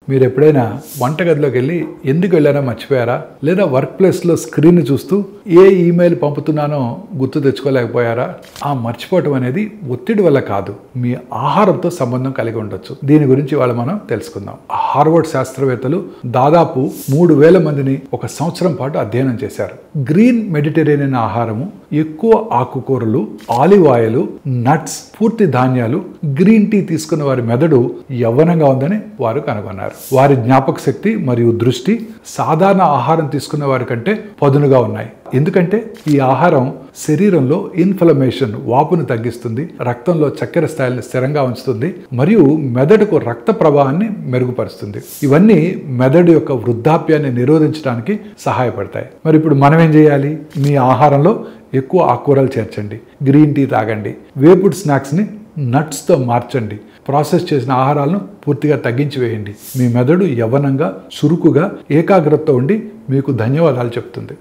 మీరు ఎప్పుడైనా వంటగదిలోకి వెళ్ళి ఎందుకు వెళ్ళారో మర్చిపోయారా? లేదా వర్క్ ప్లేస్లో స్క్రీన్ చూస్తూ ఏ ఈమెయిల్ పంపుతున్నానో గుర్తు తెచ్చుకోలేకపోయారా? ఆ మర్చిపోవటం అనేది ఒత్తిడి వల్ల కాదు, మీ ఆహారంతో సంబంధం కలిగి ఉండొచ్చు. దీని గురించి ఇవాళ మనం తెలుసుకుందాం. హార్వర్డ్ శాస్త్రవేత్తలు దాదాపు 3000 మందిని ఒక సంవత్సరం పాటు అధ్యయనం చేశారు. గ్రీన్ మెడిటరేనియన్ ఆహారము, ఎక్కువ ఆకుకూరలు, ఆలివ్ ఆయిల్, నట్స్, పూర్తి ధాన్యాలు, గ్రీన్ టీ తీసుకున్న వారి మెదడు యవ్వనంగా ఉందని వారు కనుగొన్నారు. వారి జ్ఞాపక శక్తి మరియు దృష్టి సాధారణ ఆహారం తీసుకున్న వారి కంటే పదునుగా ఉన్నాయి. ఎందుకంటే ఈ ఆహారం శరీరంలో ఇన్ఫ్లమేషన్, వాపును తగ్గిస్తుంది, రక్తంలో చక్కెర స్థాయిని స్థిరంగా ఉంచుతుంది మరియు మెదడుకు రక్త ప్రవాహాన్ని మెరుగుపరుస్తుంది. ఇవన్నీ మెదడు యొక్క వృద్ధాప్యాన్ని నిరోధించడానికి సహాయపడతాయి. మరి ఇప్పుడు మనం ఏం చేయాలి? మీ ఆహారంలో ఎక్కువ ఆకుకూరలు చేర్చండి, గ్రీన్ టీ తాగండి, వేపుడు స్నాక్స్ని నట్స్తో మార్చండి, ప్రాసెస్ చేసిన ఆహారాలను పూర్తిగా తగ్గించి వేయండి. మీ మెదడు యవ్వనంగా, చురుకుగా, ఏకాగ్రతతో ఉండి మీకు ధన్యవాదాలు చెప్తుంది.